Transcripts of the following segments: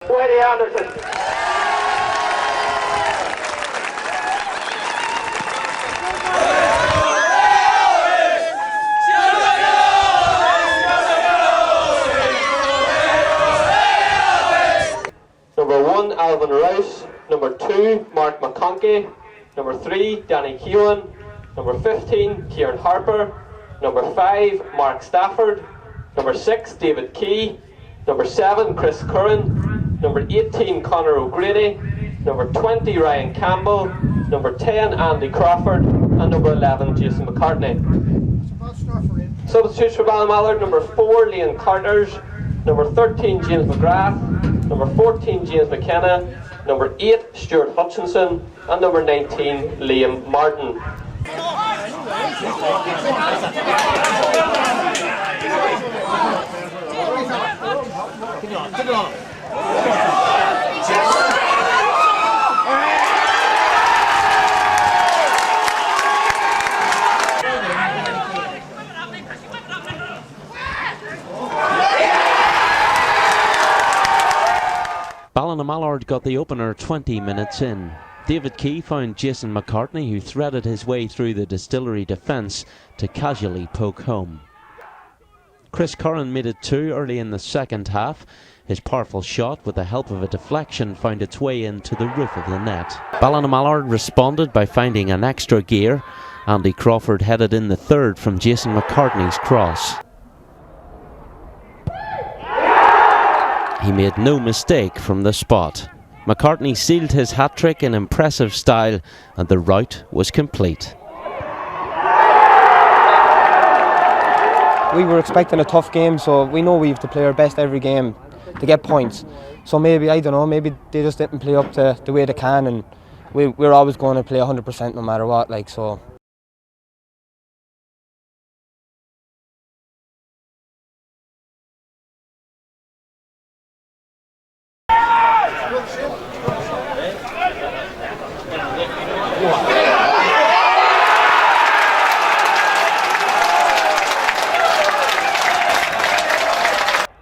Whitey Anderson. Number 1, Alvin Rouse. Number 2, Mark McConkey. Number 3, Danny Keown. Number 15, Kieran Harper. Number 5, Mark Stafford. Number 6, David Key. Number 7, Chris Curran. Number 18, Conor O'Grady. Number 20, Ryan Campbell. Number 10, Andy Crawford. And number 11, Jason McCartney. Substitutes for Ballinamallard: number 4, Liam Carters. Number 13, James McGrath. Number 14, James McKenna. Number 8, Stuart Hutchinson. And number 19, Liam Martin. Ballinamallard got the opener 20 minutes in. David Key found Jason McCartney, who threaded his way through the Distillery defence to casually poke home. Chris Curran made it 2 early in the second half. His powerful shot, with the help of a deflection, found its way into the roof of the net. Ballinamallard responded by finding an extra gear. Andy Crawford headed in the third from Jason McCartney's cross. He made no mistake from the spot. McCartney sealed his hat-trick in impressive style, and the rout was complete. We were expecting a tough game, so we know we have to play our best every game to get points. So maybe, I don't know, maybe they just didn't play up to the way they can, and we're always going to play 100% no matter what, like, so.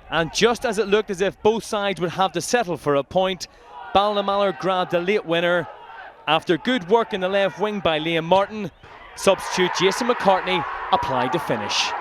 And just as it looked as if both sides would have to settle for a point, Ballinamallard grabbed the late winner. After good work in the left wing by Liam Martin, substitute Jason McCartney applied the finish.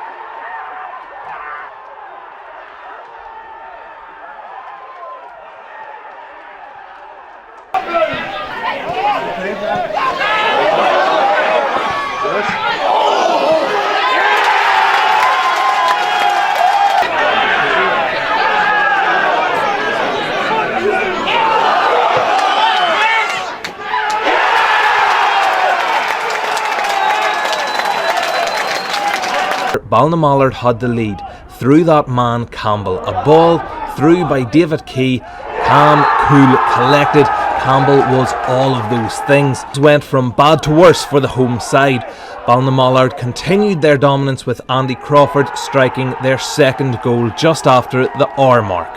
Ballinamallard had the lead through that man Campbell. A ball through by David Key. Calm, cool, collected. Campbell was all of those things. It went from bad to worse for the home side. Ballinamallard continued their dominance, with Andy Crawford striking their second goal just after the hour mark.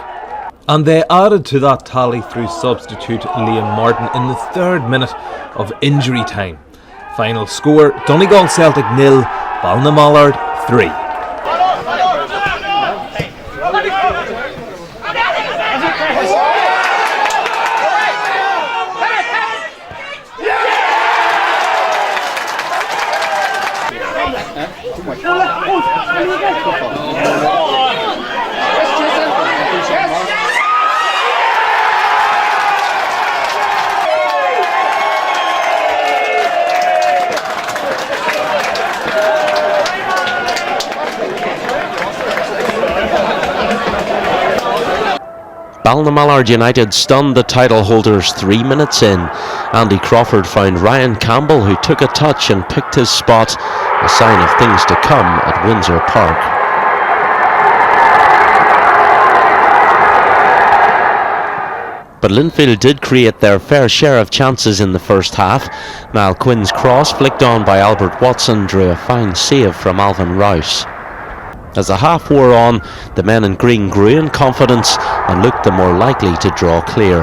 And they added to that tally through substitute Liam Martin in the 3rd minute of injury time. Final score: Donegal Celtic 0, Ballinamallard 3. Ballinamallard United stunned the title holders 3 minutes in. Andy Crawford found Ryan Campbell, who took a touch and picked his spot, a sign of things to come at Windsor Park. But Linfield did create their fair share of chances in the first half. Niall Quinn's cross, flicked on by Albert Watson, drew a fine save from Alvin Rouse. As the half wore on, the men in green grew in confidence and looked the more likely to draw clear.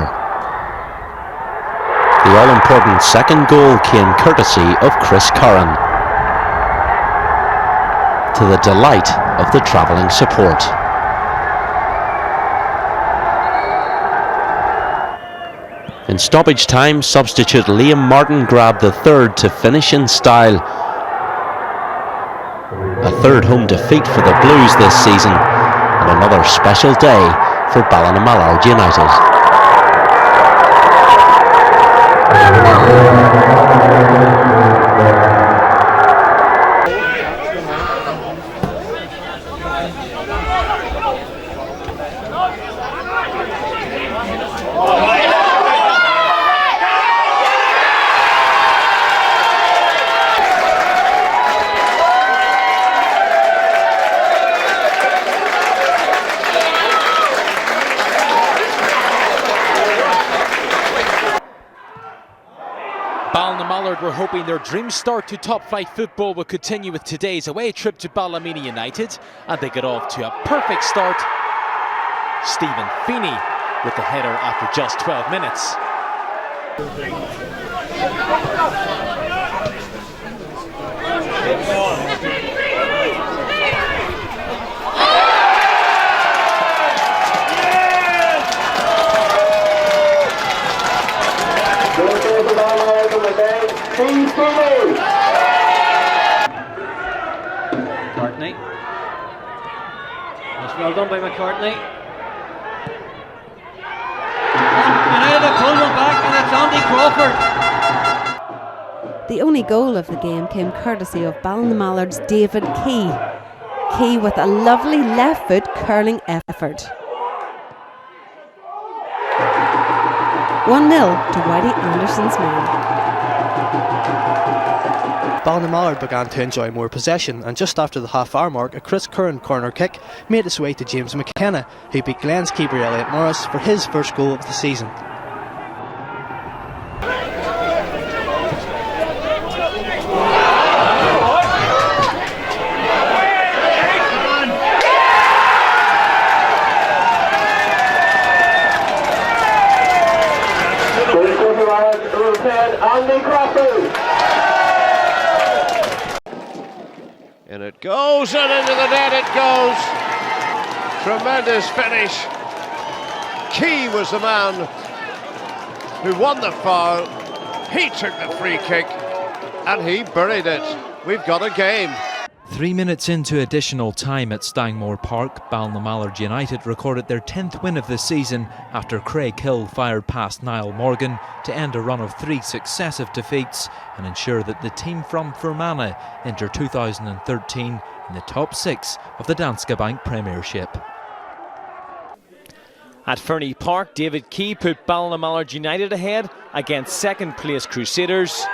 The all-important second goal came courtesy of Chris Curran, to the delight of the travelling support. In stoppage time, substitute Liam Martin grabbed the third to finish in style. A third home defeat for the Blues this season, and another special day for Ballinamallard United. Ballinamallard were hoping their dream start to top-flight football would continue with today's away trip to Ballinamallard United, and they got off to a perfect start. Stephen Feeney with the header after just 12 minutes. McCartney. That's well done by McCartney. United have pulled one back, and it's Andy Crawford. The only goal of the game came courtesy of Ballinamallard's David Key. Key with a lovely left foot curling effort. 1-0 to Whitey Anderson's men. Ballinamallard began to enjoy more possession, and just after the half-hour mark, a Chris Curran corner kick made its way to James McKenna, who beat Glens keeper Elliot Morris for his first goal of the season. And it goes, and into the net it goes. Tremendous finish. Key was the man who won the foul. He took the free kick and he buried it. We've got a game. 3 minutes into additional time at Stangmore Park, Ballinamallard United recorded their 10th win of the season after Craig Hill fired past Niall Morgan to end a run of 3 successive defeats and ensure that the team from Fermanagh enter 2013 in the top 6 of the Danske Bank Premiership. At Fernie Park, David Key put Ballinamallard United ahead against second place Crusaders.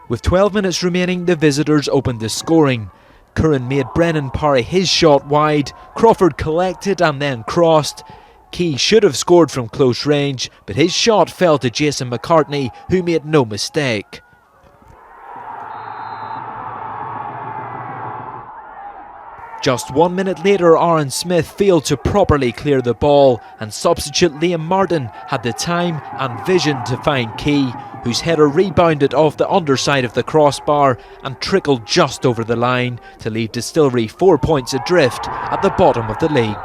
With 12 minutes remaining, the visitors opened the scoring. Curran made Brennan parry his shot wide, Crawford collected and then crossed. Key should have scored from close range, but his shot fell to Jason McCartney, who made no mistake. Just 1 minute later, Aaron Smith failed to properly clear the ball, and substitute Liam Martin had the time and vision to find Key, whose header rebounded off the underside of the crossbar and trickled just over the line to leave Distillery 4 points adrift at the bottom of the league.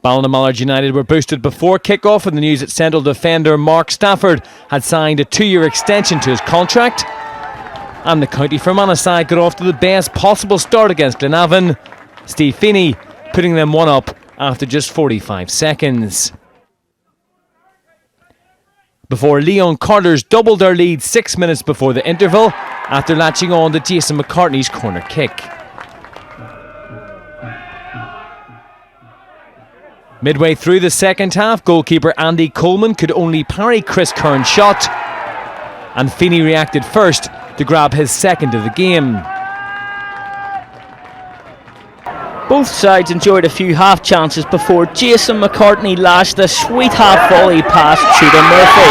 Ballinamallard United were boosted before kick-off with the news that central defender Mark Stafford had signed a 2-year extension to his contract. And the County Fermanagh side got off to the best possible start against Glenavon. Steve Feeney putting them 1-up after just 45 seconds. Before Leon Carter's doubled their lead 6 minutes before the interval after latching on to Jason McCartney's corner kick. Midway through the second half, goalkeeper Andy Coleman could only parry Chris Curran's shot, and Feeney reacted first to grab his second of the game. Both sides enjoyed a few half chances before Jason McCartney lashed a sweet half volley past Tudor Murphy.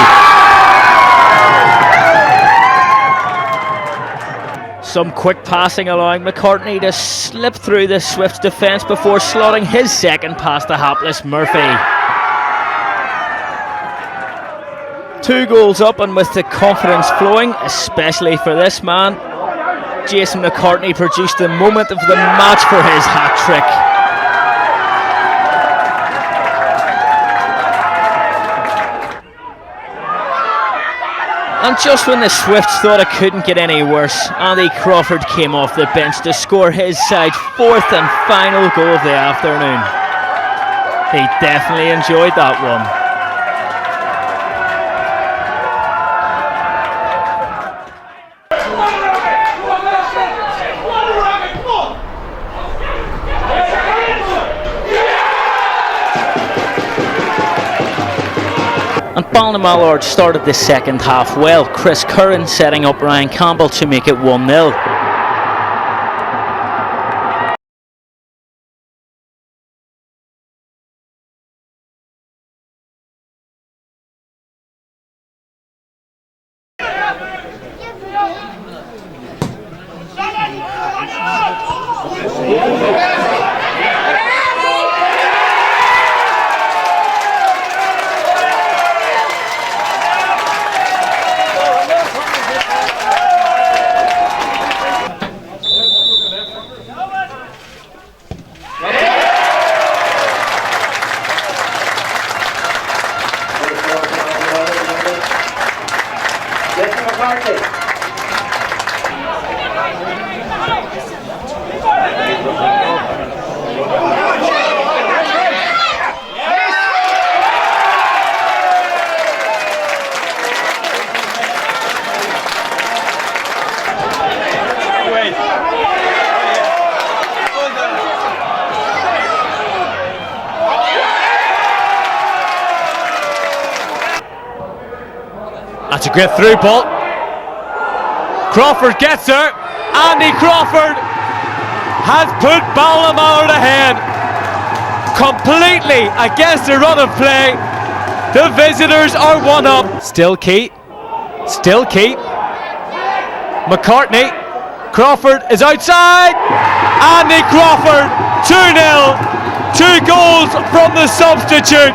Some quick passing allowing McCartney to slip through the Swifts defence before slotting his second past the hapless Murphy. 2 goals up, and with the confidence flowing, especially for this man, Jason McCartney produced the moment of the match for his hat-trick. And just when the Swifts thought it couldn't get any worse, Andy Crawford came off the bench to score his side's fourth and final goal of the afternoon. He definitely enjoyed that one. And Ballinamallard started the second half well. Chris Curran setting up Ryan Campbell to make it 1-0. That's a great through ball. Crawford gets her. Andy Crawford has put Ballinamallard ahead. Completely against the run of play. The visitors are 1-up. Still Key. Still Key. McCartney. Crawford is outside. Andy Crawford. 2-0. 2 goals from the substitute.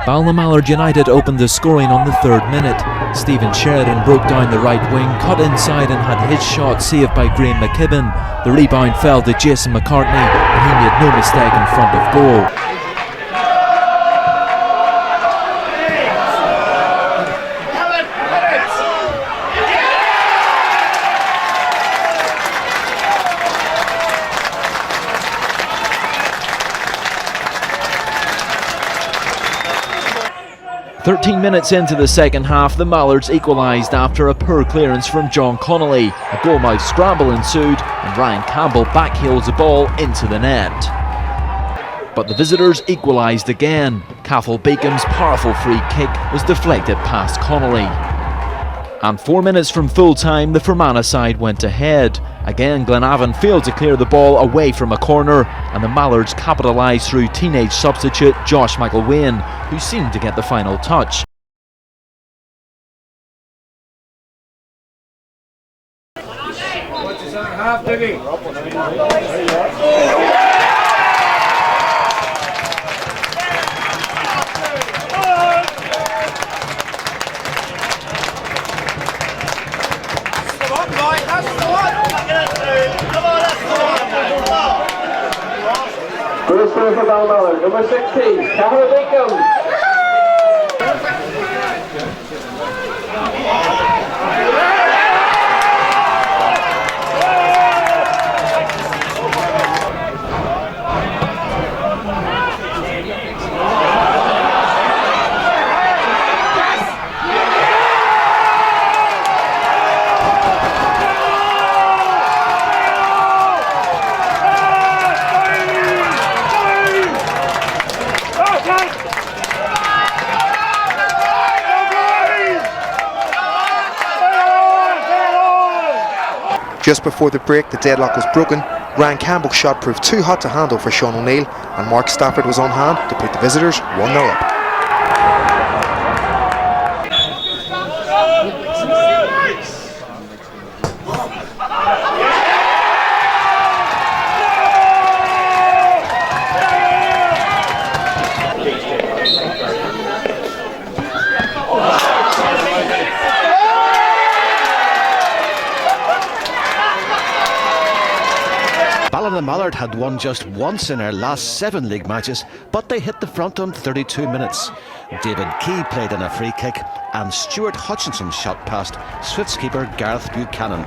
Ballinamallard United opened the scoring on the 3rd minute. Stephen Sheridan broke down the right wing, cut inside and had his shot saved by Graham McKibben. The rebound fell to Jason McCartney and he made no mistake in front of goal. "13 minutes into the second half, the Mallards equalised after a poor clearance from John Connolly. A goalmouth scramble ensued and Ryan Campbell backheels the ball into the net. But the visitors equalised again. Cathal Beacon's powerful free kick was deflected past Connolly. And 4 minutes from full time, the Fermanagh side went ahead. Again, Glenavon failed to clear the ball away from a corner, and the Mallards capitalised through teenage substitute Josh McElwain, who seemed to get the final touch. First throw for Ballinamallard, number 16, Cathal Beacon. Just before the break, the deadlock was broken. Ryan Campbell's shot proved too hot to handle for Sean O'Neill, and Mark Stafford was on hand to put the visitors 1-0 up. Ballinamallard had won just once in their last 7 league matches, but they hit the front on 32 minutes. David Key played in a free kick and Stuart Hutchinson shot past Swifts keeper Gareth Buchanan.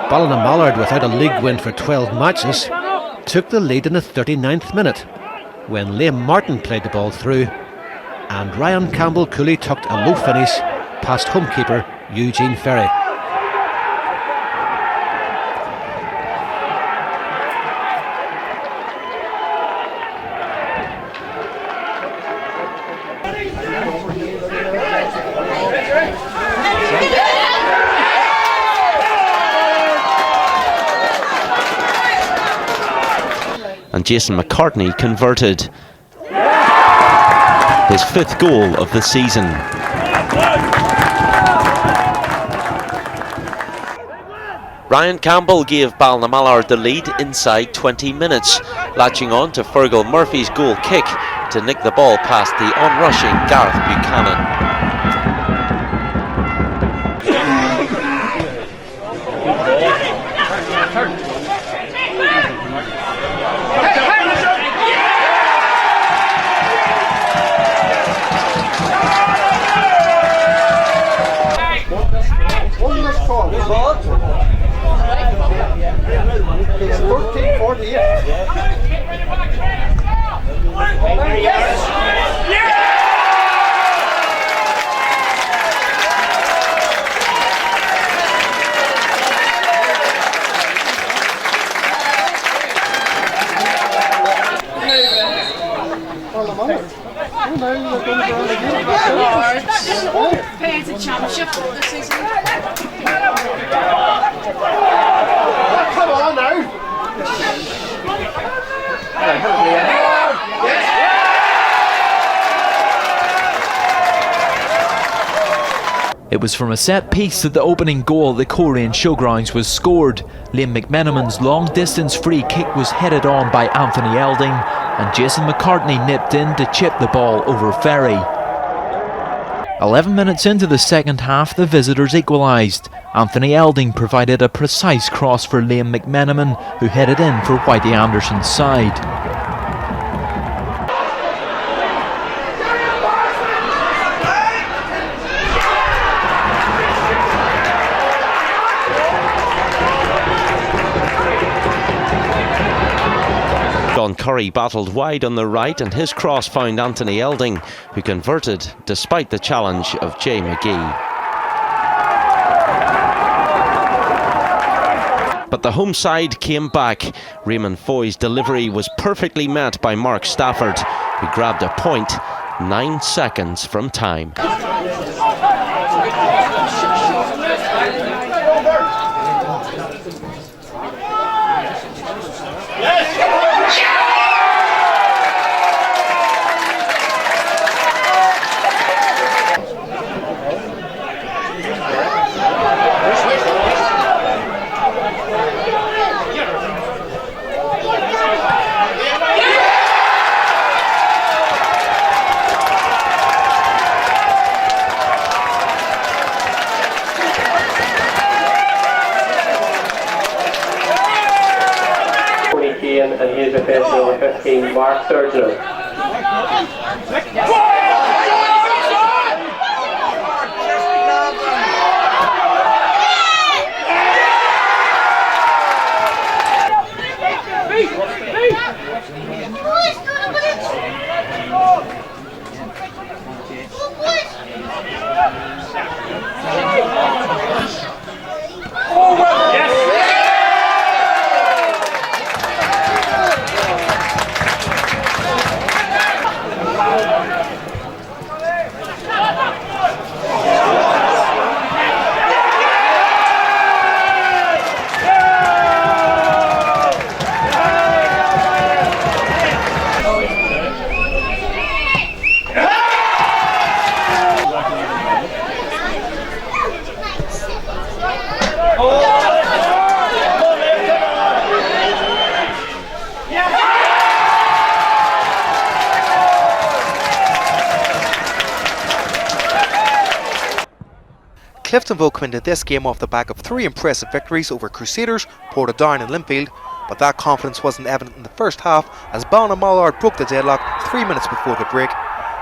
Ballinamallard, without a league win for 12 matches, took the lead in the 39th minute when Liam Martin played the ball through and Ryan Campbell coolly tucked a low finish past homekeeper Eugene Ferry. And Jason McCartney converted his 5th goal of the season. Ryan Campbell gave Ballinamallard the lead inside 20 minutes, latching on to Fergal Murphy's goal kick to nick the ball past the onrushing Gareth Buchanan. Paid the championship this season. Come on now. It was from a set piece that the opening goal at the Coleraine Showgrounds was scored. Liam McMenamin's long distance free kick was headed on by Anthony Elding and Jason McCartney nipped in to chip the ball over Ferry. 11 minutes into the second half, the visitors equalised. Anthony Elding provided a precise cross for Liam McMenamin, who headed in for Whitey Anderson's side. John Curry battled wide on the right and his cross found Anthony Elding, who converted despite the challenge of Jay McGee. But the home side came back. Raymond Foy's delivery was perfectly met by Mark Stafford, who grabbed a point 9 seconds from time. And he is defensive number 15, Mark Sturgeon. Cliftonville come into this game off the back of 3 impressive victories over Crusaders, Portadown and Linfield, but that confidence wasn't evident in the first half as Ballinamallard broke the deadlock 3 minutes before the break.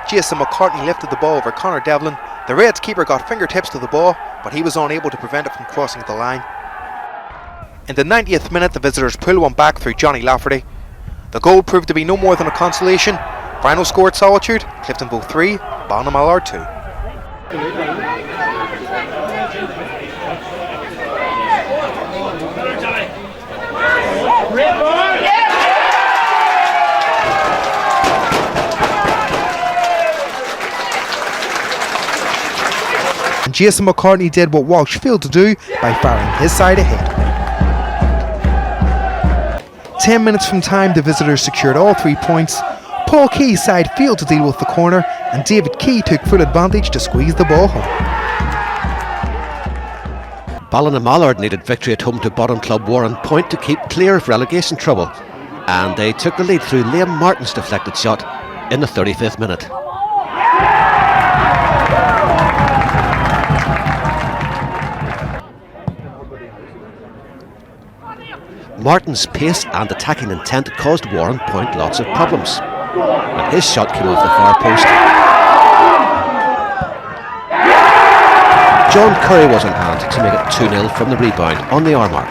Jason McCartney lifted the ball over Connor Devlin. The Reds keeper got fingertips to the ball, but he was unable to prevent it from crossing the line. In the 90th minute, the visitors pulled one back through Johnny Lafferty. The goal proved to be no more than a consolation. Final score at Solitude, Cliftonville 3, Ballinamallard 2. And Jason McCartney did what Walsh failed to do by firing his side ahead. 10 minutes from time, the visitors secured all 3 points. Paul Key's side failed to deal with the corner, and David Key took full advantage to squeeze the ball home. Ballinamallard needed victory at home to bottom club Warren Point to keep clear of relegation trouble, and they took the lead through Liam Martin's deflected shot in the 35th minute. Martin's pace and attacking intent caused Warren Point lots of problems, and his shot came off the far post. John Curry was on hand to make it 2-0 from the rebound on the hour mark.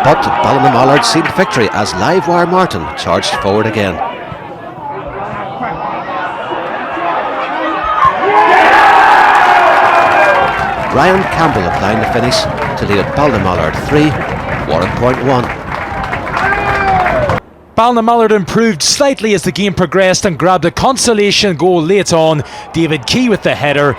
But Ballinamallard sealed victory as Livewire Martin charged forward again. Ryan Campbell applying the finish to lead at Ballinamallard 3, Warren Point 1. Ballinamallard improved slightly as the game progressed and grabbed a consolation goal late on. David Key with the header.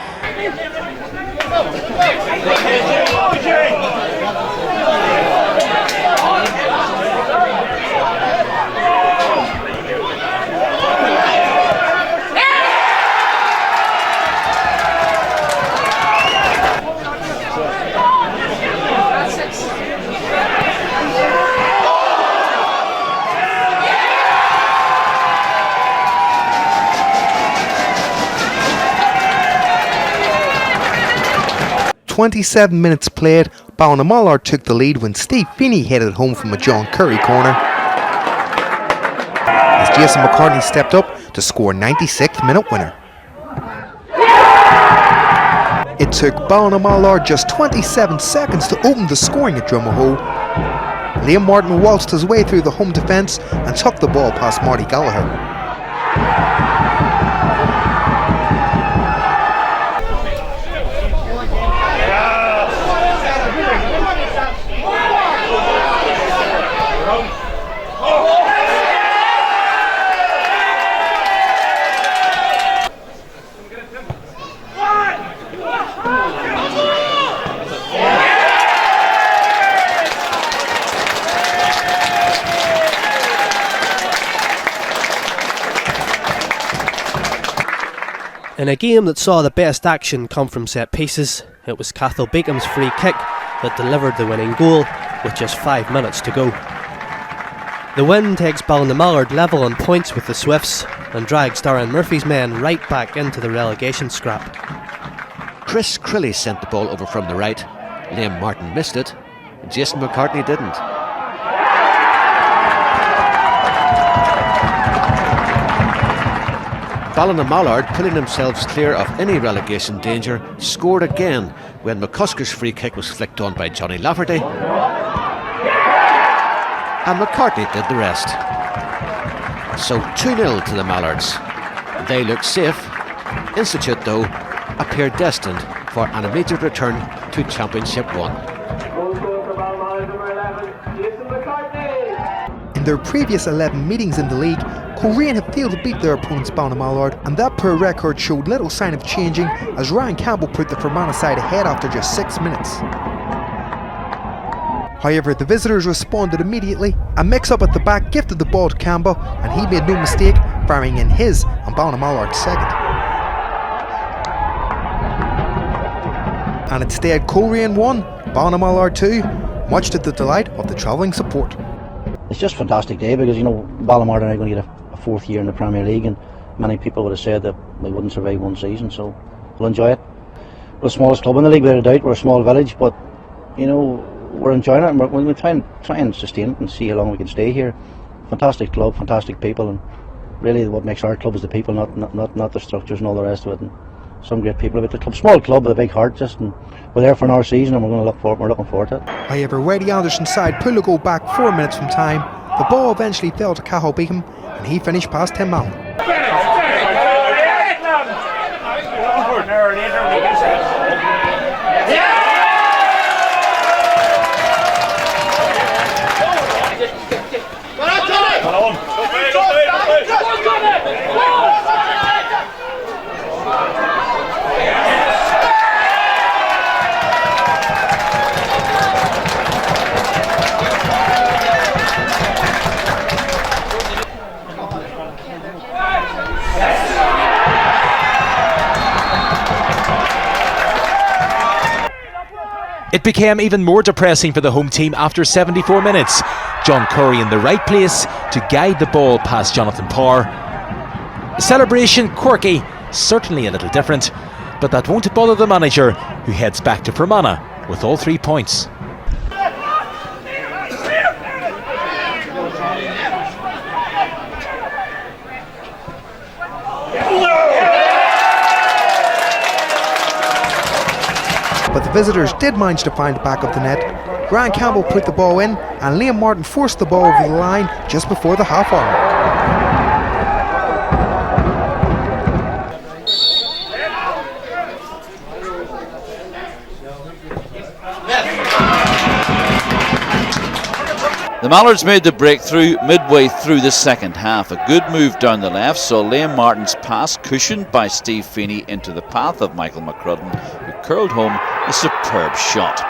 .27 minutes played, Ballinamallard took the lead when Steve Feeney headed home from a John Curry corner, as Jason McCartney stepped up to score 96th minute winner. It took Ballinamallard just 27 seconds to open the scoring at Drumahoe. Liam Martin waltzed his way through the home defence and took the ball past Marty Gallagher. In a game that saw the best action come from set pieces, it was Cathal Beacham's free kick that delivered the winning goal with just 5 minutes to go. The win takes Ballinamallard level on points with the Swifts and drags Darren Murphy's men right back into the relegation scrap. Chris Crilly sent the ball over from the right. Liam Martin missed it. Jason McCartney didn't. Ballinamallard, pulling themselves clear of any relegation danger, scored again when McCusker's free kick was flicked on by Johnny Lafferty, and McCartney did the rest. So 2-0 to the Mallards. They look safe. Institute, though, appear destined for an immediate return to Championship 1. In their previous 11 meetings in the league, Coleraine have failed to beat their opponents Ballinamallard, and that poor record showed little sign of changing as Ryan Campbell put the Fermanagh side ahead after just 6 minutes. However, the visitors responded immediately. A mix-up at the back gifted the ball to Campbell, and he made no mistake, firing in his and Ballinamallard second. And instead, Coleraine 1, Ballinamallard 2, much to the delight of the travelling support. It's just a fantastic day because, you know, Ballinamallard are now going to get a fourth year in the Premier League, and many people would have said that they wouldn't survive one season, so we'll enjoy it. we're the smallest club in the league without a doubt. We're a small village, but you know, we're enjoying it, and we're try and sustain it and see how long we can stay here. Fantastic club, fantastic people, and really what makes our club is the people, not the structures and all the rest of it. And some great people about the club, small club with a big heart, and we're there for another season, and we're looking forward to it. However, Whitey Anderson's side pulled a goal back 4 minutes from time. The ball eventually fell to Cathal Beacom, and he finished past Tim Mallon. It became even more depressing for the home team after 74 minutes. John Curry in the right place to guide the ball past Jonathan Parr. The celebration quirky, certainly a little different, but that won't bother the manager, who heads back to Fermanagh with all 3 points. But the visitors did manage to find the back of the net. Ryan Campbell put the ball in, and Liam Martin forced the ball over the line just before the half-hour mark. 'The Mallards made the breakthrough midway through the second half. A good move down the left saw Liam Martin's pass cushioned by Steve Feeney into the path of Michael McCrudden, who curled home a superb shot.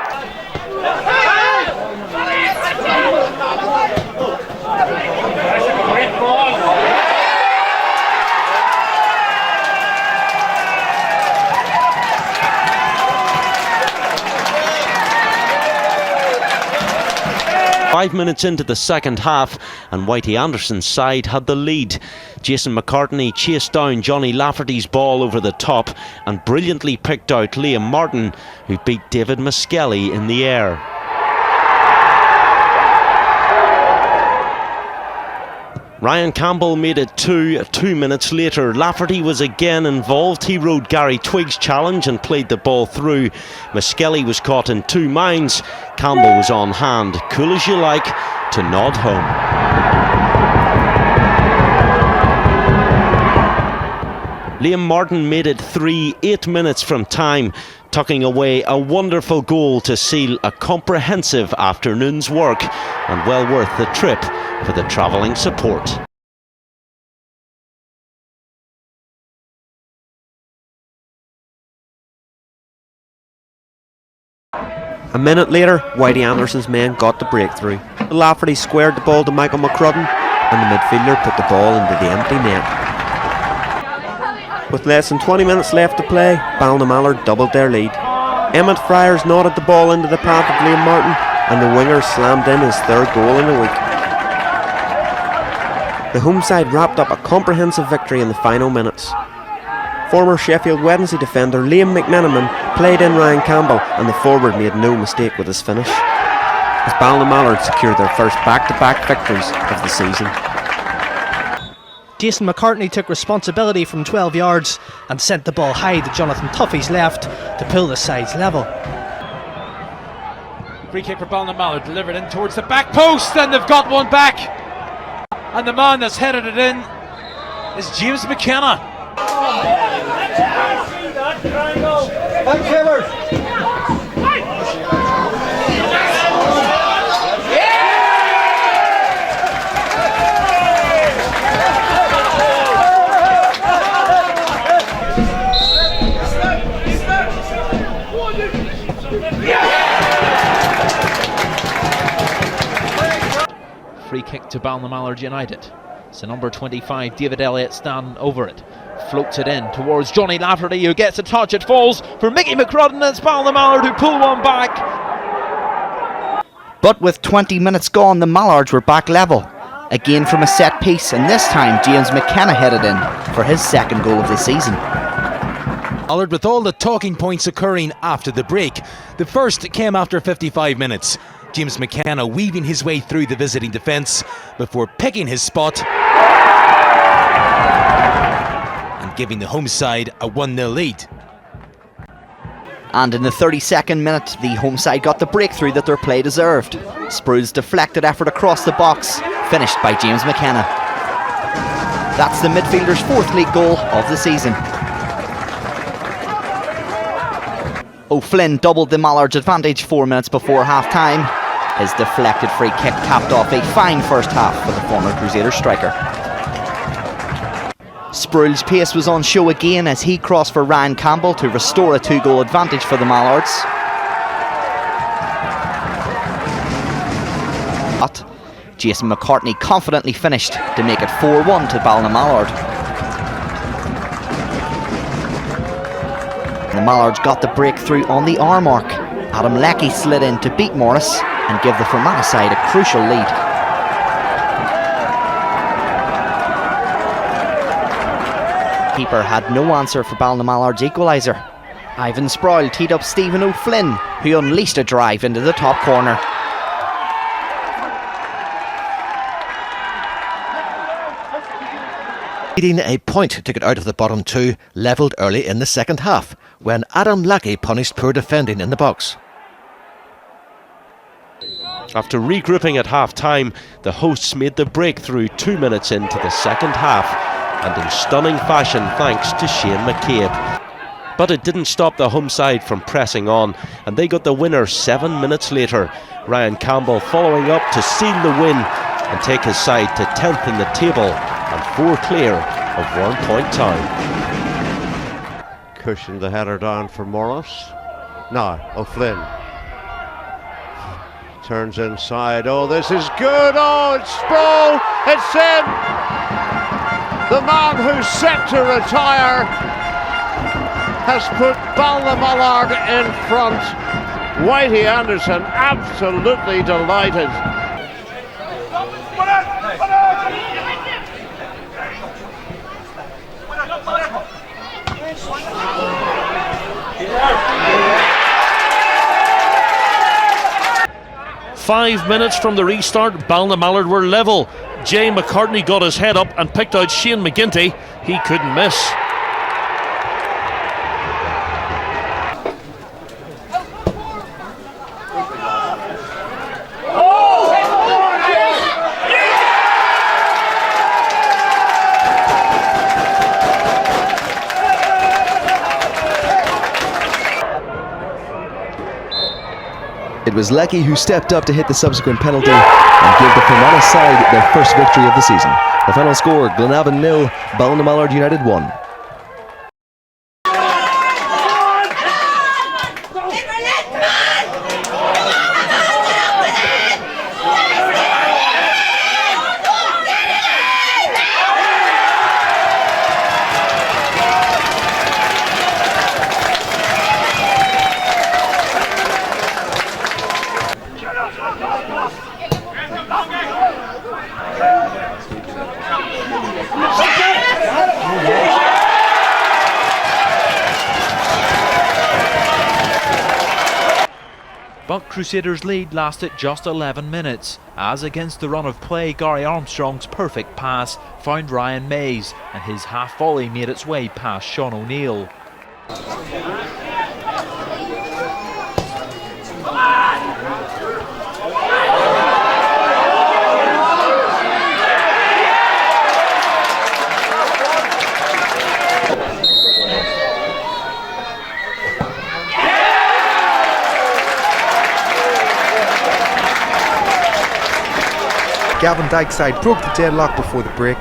Five minutes into the second half, and Whitey Anderson's side had the lead. Jason McCartney chased down Johnny Lafferty's ball over the top and brilliantly picked out Liam Martin, who beat David Muskelly in the air. Ryan Campbell made it 2 minutes later. Lafferty was again involved. He rode Gary Twiggs' challenge and played the ball through. Muskelly was caught in 2 minds. Campbell was on hand, cool as you like, to nod home. Liam Martin made it 3 8 minutes from time, tucking away a wonderful goal to seal a comprehensive afternoon's work, and well worth the trip for the travelling support. A minute later, Whitey Anderson's men got the breakthrough. Lafferty squared the ball to Michael McCrudden, and the midfielder put the ball into the empty net. With less than 20 minutes left to play, Ballinamallard doubled their lead. Emmett Fryers nodded the ball into the path of Liam Martin, and the winger slammed in his 3rd goal in a week. The home side wrapped up a comprehensive victory in the final minutes. Former Sheffield Wednesday defender Liam McMenamin played in Ryan Campbell, and the forward made no mistake with his finish, as Ballinamallard secured their first back-to-back victories of the season. Jason McCartney took responsibility from 12 yards and sent the ball high to Jonathan Tuffy's left to pull the sides level. Free kick for Ballinamallard, delivered in towards the back post, and they've got one back. And the man that's headed it in is James McKenna. Free kick to Ballinamallard United. So number 25, David Elliott, standing over it. Floats it in towards Johnny Lafferty, who gets a touch. It falls for Mickey McCrudden. It's Ballinamallard who pull one back. But with 20 minutes gone, the Mallards were back level. Again from a set piece, and this time James McKenna headed in for his 2nd goal of the season. Mallard with all the talking points occurring after the break. The first came after 55 minutes. James McKenna weaving his way through the visiting defence before picking his spot and giving the home side a 1-0 lead. And in the 32nd minute, the home side got the breakthrough that their play deserved. Sproul's deflected effort across the box, finished by James McKenna. That's the midfielder's 4th league goal of the season. O'Flynn doubled the Mallards' advantage 4 minutes before half-time. His deflected free kick capped off a fine first half for the former Crusaders striker. Sproul's pace was on show again as he crossed for Ryan Campbell to restore a 2-goal advantage for the Mallards. But Jason McCartney confidently finished to make it 4-1 to Ballinamallard. The Mallards got the breakthrough on the hour mark. Adam Leckie slid in to beat Morris and give the Fermanagh side a crucial lead. Keeper had no answer for Ballinamallard's equaliser. Ivan Sproul teed up Stephen O'Flynn, who unleashed a drive into the top corner. Needing a point to get out of the bottom two, levelled early in the second half, when Adam Leckie punished poor defending in the box. After regrouping at half-time, the hosts made the breakthrough 2 minutes into the second half, and in stunning fashion thanks to Shane McCabe. But it didn't stop the home side from pressing on, and they got the winner 7 minutes later. Ryan Campbell following up to seal the win and take his side to 10th in the table and 4 clear of 1 Point Town. Cushioned the header down for Morris. Now O'Flynn turns inside. Oh, this is good. Oh, it's Sproul. It's in. The man who's set to retire has put Ballinamallard in front. Whitey Anderson absolutely delighted. Five minutes from the restart, Ballinamallard were level. Jay McCartney got his head up and picked out Shane McGinty. He couldn't miss. It was Leckie who stepped up to hit the subsequent penalty and give the Fermanagh side their first victory of the season. The final score, Glenavon 0, Ballinamallard United 1. But Crusaders' lead lasted just 11 minutes, as against the run of play, Gary Armstrong's perfect pass found Ryan Mays, and his half volley made its way past Sean O'Neill. Gavin Dyke's side broke the deadlock before the break.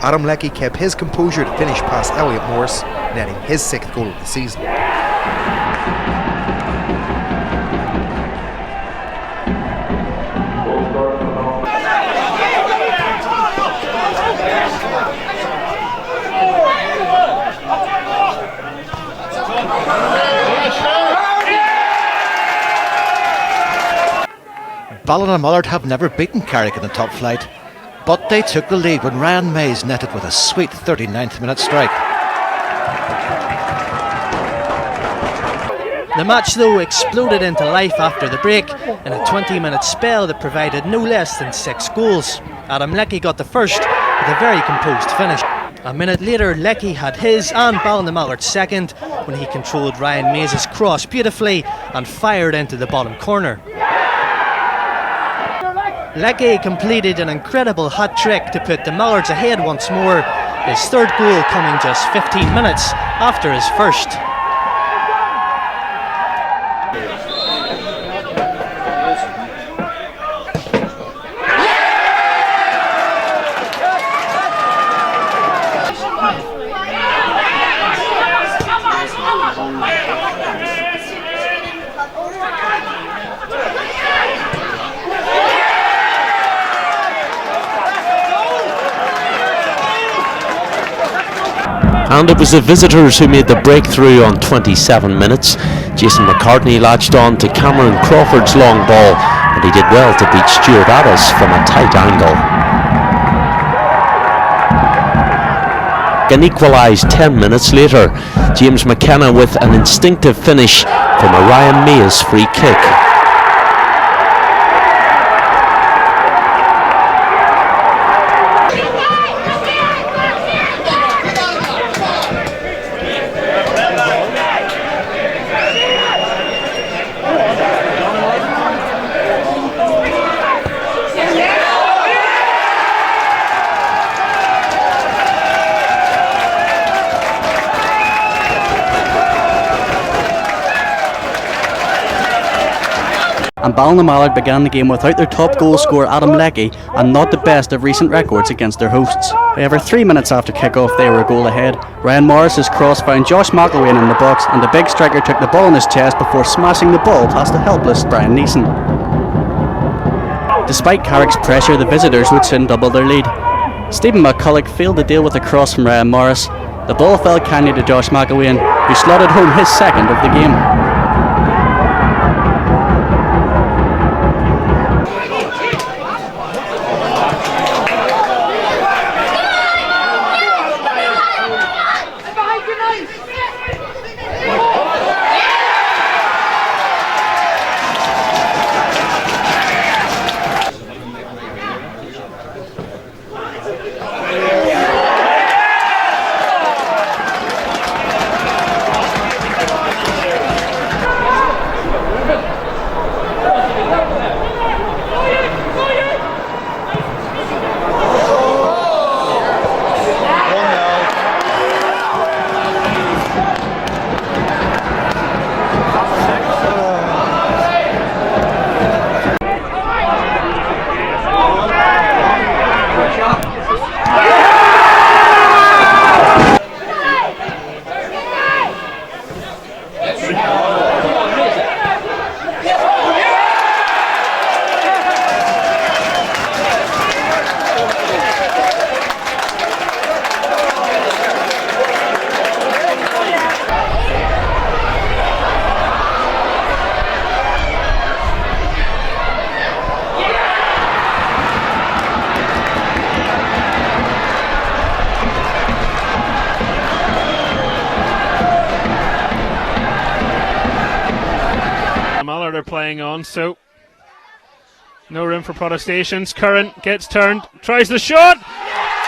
Adam Leckie kept his composure to finish past Elliot Morris, netting his 6th goal of the season. Ballinamallard have never beaten Carrick in the top flight, but they took the lead when Ryan Mays netted with a sweet 39th minute strike. The match though exploded into life after the break in a 20-minute spell that provided no less than 6 goals. Adam Leckie got the first with a very composed finish. A minute later, Leckie had his and Ballinamallard second when he controlled Ryan Mays' cross beautifully and fired into the bottom corner. Leckie completed an incredible hat-trick to put the Mallards ahead once more, his third goal coming just 15 minutes after his first. And it was the visitors who made the breakthrough on 27 minutes. Jason McCartney latched on to Cameron Crawford's long ball, and he did well to beat Stuart Addis from a tight angle. An equalised 10 minutes later, James McKenna with an instinctive finish from a Ryan Mays free kick. And Ballinamallard began the game without their top goal scorer Adam Leckie and not the best of recent records against their hosts. However, 3 minutes after kick-off they were a goal ahead. Ryan Morris's cross found Josh McElwain in the box and the big striker took the ball in his chest before smashing the ball past the helpless Brian Neeson. Despite Carrick's pressure, the visitors would soon double their lead. Stephen McCulloch failed to deal with a cross from Ryan Morris. The ball fell kindly to Josh McElwain, who slotted home his second of the game. Mallard are playing on, so no room for protestations. Curran gets turned, tries the shot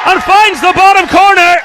and finds the bottom corner.